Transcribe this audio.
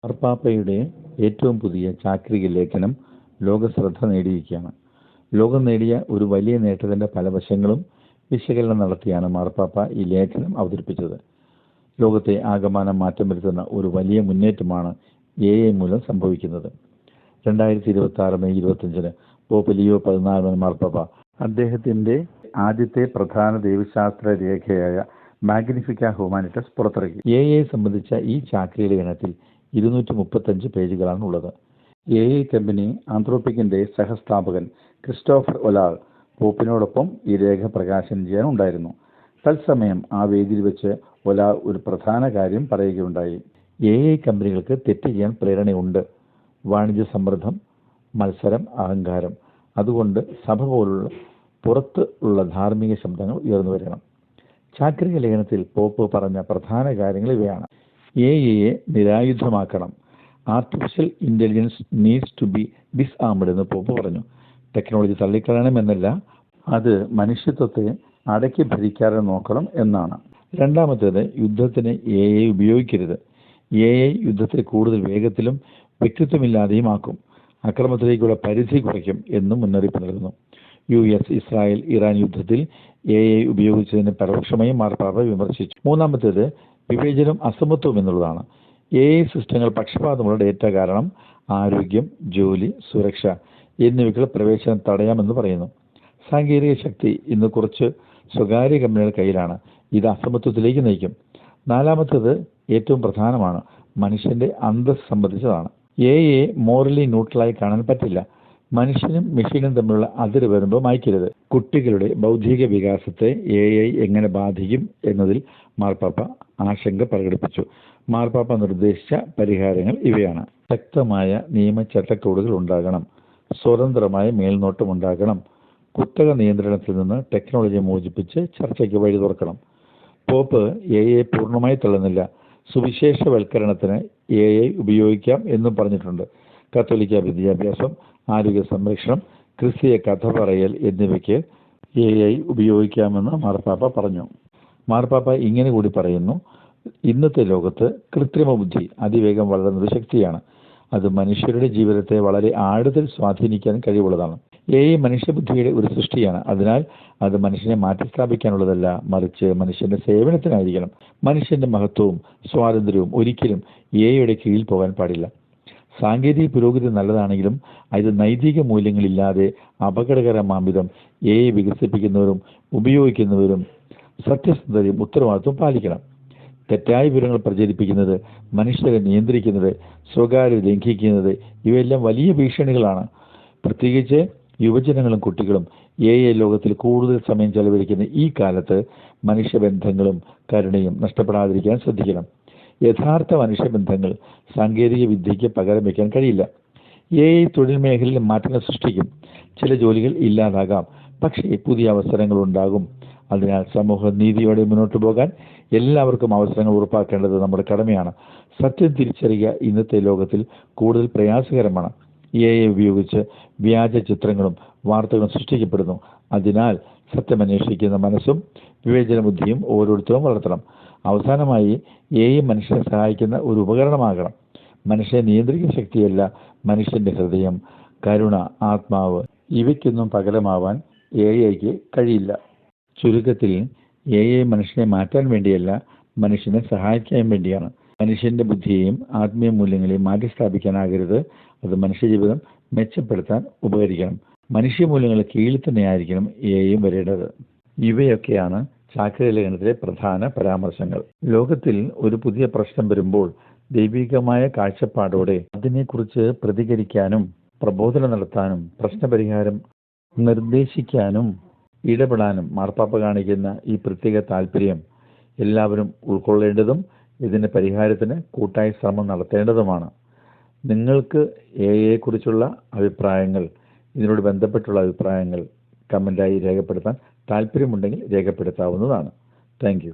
മാർപ്പാപ്പയുടെ ഏറ്റവും പുതിയ ചാക്രിക ലേഖനം ലോകശ്രദ്ധ നേടിയിരിക്കുകയാണ്. ലോകം നേടിയ ഒരു വലിയ നേട്ടത്തിന്റെ പല വശങ്ങളും വിശകലനം നടത്തിയാണ് മാർപ്പാപ്പ ഈ ലേഖനം അവതരിപ്പിച്ചത്. ലോകത്തെ ആകമാനം മാറ്റം വരുത്തുന്ന ഒരു വലിയ മുന്നേറ്റമാണ് AI മൂലം സംഭവിക്കുന്നത്. 2026 മെയ് 25 പോപ്പ് ലിയോ 14 മാർപ്പാപ്പ അദ്ദേഹത്തിന്റെ ആദ്യത്തെ പ്രധാന ദൈവശാസ്ത്ര രേഖയായ മാഗ്നിഫിക്ക ഹ്യൂമാനിറ്റസ് പുറത്തിറക്കി. AI സംബന്ധിച്ച ഈ ചാക്രിക ലേഖനത്തിൽ 235 പേജുകളാണ് ഉള്ളത്. AI കമ്പനി ആന്ത്രോപിക്കിന്റെ സഹസ്ഥാപകൻ ക്രിസ്റ്റോഫർ ഒലാൾ പോപ്പിനോടൊപ്പം ഈ രേഖ പ്രകാശനം ചെയ്യാൻ ഉണ്ടായിരുന്നു. തത്സമയം ആ വേദിയിൽ വെച്ച് ഒലാൾ ഒരു പ്രധാന കാര്യം പറയുകയുണ്ടായി. AI കമ്പനികൾക്ക് തെറ്റ് ചെയ്യാൻ പ്രേരണയുണ്ട്. വാണിജ്യ സമ്മർദ്ദം, മത്സരം, അഹങ്കാരം. അതുകൊണ്ട് സഭ പോലുള്ള പുറത്ത് ഉള്ള ധാർമ്മിക ശബ്ദങ്ങൾ ഉയർന്നു വരണം. ചാക്രിക ലേഖനത്തിൽ പോപ്പ് പറഞ്ഞ പ്രധാന കാര്യങ്ങൾ ഇവയാണ്. AIയെ നിരായുധമാക്കണം. Artificial intelligence needs to be disarmed എന്ന് പോപ്പ് പറഞ്ഞു. ടെക്നോളജി തള്ളിക്കളയണമെന്നല്ല, അത് മനുഷ്യത്വത്തെ അടക്കി ഭരിക്കാതെ നോക്കണം എന്നാണ്. രണ്ടാമത്തേത്, യുദ്ധത്തിന് AI ഉപയോഗിക്കരുത്. AI യുദ്ധത്തെ കൂടുതൽ വേഗത്തിലും വ്യക്തിത്വമില്ലാതെയും ആക്കും. അക്രമത്തിലേക്കുള്ള പരിധി കുറയ്ക്കും എന്നും മുന്നറിയിപ്പ് നൽകുന്നു. US, ഇസ്രായേൽ, ഇറാൻ യുദ്ധത്തിൽ AI ഉപയോഗിച്ചതിന് പരോക്ഷമായി മാർപ്പാപ്പ വിമർശിച്ചു. മൂന്നാമത്തേത്, വിവേചനം, അസമത്വം എന്നുള്ളതാണ്. AI സിസ്റ്റങ്ങൾ പക്ഷപാതമുള്ള ഡേറ്റ കാരണം ആരോഗ്യം, ജോലി, സുരക്ഷ എന്നിവയ്ക്കുള്ള പ്രവേശനം തടയാമെന്ന് പറയുന്നു. സാങ്കേതിക ശക്തി ഇന്ന് കുറച്ച് സ്വകാര്യ കമ്പനികളുടെ കയ്യിലാണ്. ഇത് അസമത്വത്തിലേക്ക് നയിക്കും. നാലാമത്തേത് ഏറ്റവും പ്രധാനമാണ്, മനുഷ്യന്റെ അന്തസ്സ് സംബന്ധിച്ചതാണ്. AI മോറലി ന്യൂട്രലായി കാണാൻ പറ്റില്ല. മനുഷ്യനും മെഷീനും തമ്മിലുള്ള അതിര് വരുമ്പോൾ മായ്ക്കരുത്. കുട്ടികളുടെ ബൗദ്ധിക വികാസത്തെ AI എങ്ങനെ ബാധിക്കും എന്നതിൽ മാർപ്പാപ്പ ആശങ്ക പ്രകടിപ്പിച്ചു. മാർപ്പാപ്പ നിർദ്ദേശിച്ച പരിഹാരങ്ങൾ ഇവയാണ്. ശക്തമായ നിയമചട്ടക്കൂടുകൾ ഉണ്ടാകണം. സ്വതന്ത്രമായ മേൽനോട്ടം ഉണ്ടാകണം. കുത്തക നിയന്ത്രണത്തിൽ നിന്ന് ടെക്നോളജിയെ മോചിപ്പിച്ച് ചർച്ചയ്ക്ക് വഴി തുറക്കണം. പോപ്പ് AI പൂർണ്ണമായി തള്ളുന്നില്ല. സുവിശേഷവൽക്കരണത്തിന് AI ഉപയോഗിക്കാം എന്നും പറഞ്ഞിട്ടുണ്ട്. കത്തോലിക്ക വിദ്യാഭ്യാസം, ആരോഗ്യ സംരക്ഷണം, ക്രിസ്തീയ കഥ പറയൽ എന്നിവയ്ക്ക് AI ഉപയോഗിക്കാമെന്ന് മാർപ്പാപ്പ പറഞ്ഞു. മാർപ്പാപ്പ ഇങ്ങനെ കൂടി പറയുന്നു, ഇന്നത്തെ ലോകത്ത് കൃത്രിമ ബുദ്ധി അതിവേഗം വളരുന്നത് ശക്തിയാണ്. അത് മനുഷ്യരുടെ ജീവിതത്തെ വളരെ ആഴത്തിൽ സ്വാധീനിക്കാൻ കഴിവുള്ളതാണ്. AI മനുഷ്യബുദ്ധിയുടെ ഒരു സൃഷ്ടിയാണ്. അതിനാൽ അത് മനുഷ്യനെ മാറ്റിസ്ഥാപിക്കാനുള്ളതല്ല, മറിച്ച് മനുഷ്യന്റെ സേവനത്തിനായിരിക്കണം. മനുഷ്യന്റെ മഹത്വവും സ്വാതന്ത്ര്യവും ഒരിക്കലും AIയുടെ കീഴിൽ പോകാൻ പാടില്ല. സാങ്കേതിക പുരോഗതി നല്ലതാണെങ്കിലും അത് നൈതിക മൂല്യങ്ങളില്ലാതെ അപകടകരമാംവിധം AI വികസിപ്പിക്കുന്നവരും ഉപയോഗിക്കുന്നവരും സത്യസന്ധതയും ഉത്തരവാദിത്വം പാലിക്കണം. തെറ്റായ വിവരങ്ങൾ പ്രചരിപ്പിക്കുന്നത്, മനുഷ്യരെ നിയന്ത്രിക്കുന്നത്, സ്വകാര്യത ലംഘിക്കുന്നത് ഇവയെല്ലാം വലിയ ഭീഷണികളാണ്. പ്രത്യേകിച്ച് യുവജനങ്ങളും കുട്ടികളും AI ലോകത്തിൽ കൂടുതൽ സമയം ചെലവഴിക്കുന്ന ഈ കാലത്ത് മനുഷ്യബന്ധങ്ങളും കരുണയും നഷ്ടപ്പെടാതിരിക്കാൻ ശ്രദ്ധിക്കണം. യഥാർത്ഥ മനുഷ്യബന്ധങ്ങൾ സാങ്കേതിക വിദ്യയ്ക്ക് പകരം വയ്ക്കാൻ കഴിയില്ല. AI തൊഴിൽ മേഖലയിൽ മാറ്റങ്ങൾ സൃഷ്ടിക്കും. ചില ജോലികൾ ഇല്ലാതാകാം, പക്ഷേ പുതിയ അവസരങ്ങൾ ഉണ്ടാകും. അതിനാൽ സമൂഹ നീതിയോടെ മുന്നോട്ട് പോകാൻ എല്ലാവർക്കും അവസരങ്ങൾ ഉറപ്പാക്കേണ്ടത് നമ്മുടെ കടമയാണ്. സത്യം തിരിച്ചറിയുക ഇന്നത്തെ ലോകത്തിൽ കൂടുതൽ പ്രയാസകരമാണ്. AI ഉപയോഗിച്ച് വ്യാജ ചിത്രങ്ങളും വാർത്തകളും സൃഷ്ടിക്കപ്പെടുന്നു. അതിനാൽ സത്യമന്വേഷിക്കുന്ന മനസ്സും വിവേചന ബുദ്ധിയും ഓരോരുത്തരും വളർത്തണം. അവസാനമായി AI മനുഷ്യനെ സഹായിക്കുന്ന ഒരു ഉപകരണമാകണം. മനുഷ്യനെ നിയന്ത്രിക്കുന്ന ശക്തിയല്ല, മനുഷ്യന്റെ ഹൃദയം, കരുണ, ആത്മാവ് ഇവയ്ക്കൊന്നും പകരമാവാൻ AIക്ക് കഴിയില്ല. ചുരുക്കത്തിൽ AI മനുഷ്യനെ മാറ്റാൻ വേണ്ടിയല്ല, മനുഷ്യനെ സഹായിക്കാൻ വേണ്ടിയാണ്. മനുഷ്യന്റെ ബുദ്ധിയെയും ആത്മീയ മൂല്യങ്ങളെയും മാറ്റിസ്ഥാപിക്കാനാകരുത്. അത് മനുഷ്യജീവിതം മെച്ചപ്പെടുത്താൻ ഉപകരിക്കണം. മനുഷ്യമൂല്യങ്ങളുടെ കീഴിൽ തന്നെയായിരിക്കണം AI വരേണ്ടത്. ഇവയൊക്കെയാണ് ചാക്രിക ലേഖനത്തിലെ പ്രധാന പരാമർശങ്ങൾ. ലോകത്തിൽ ഒരു പുതിയ പ്രശ്നം വരുമ്പോൾ ദൈവികമായ കാഴ്ചപ്പാടോടെ അതിനെക്കുറിച്ച് പ്രതികരിക്കാനും പ്രബോധനം നടത്താനും പ്രശ്നപരിഹാരം നിർദ്ദേശിക്കാനും ഇടപെടാനും മാർപ്പാപ്പ കാണിക്കുന്ന ഈ പ്രത്യേക താല്പര്യം എല്ലാവരും ഉൾക്കൊള്ളേണ്ടതും ഇതിന്റെ പരിഹാരത്തിന് കൂട്ടായ ശ്രമം നടത്തേണ്ടതുമാണ്. നിങ്ങൾക്ക് AIയെക്കുറിച്ചുള്ള അഭിപ്രായങ്ങൾ, ഇതിനോട് ബന്ധപ്പെട്ടുള്ള അഭിപ്രായങ്ങൾ കമൻ്റായി രേഖപ്പെടുത്താൻ താല്പര്യമുണ്ടെങ്കിൽ രേഖപ്പെടുത്താവുന്നതാണ്. Thank you.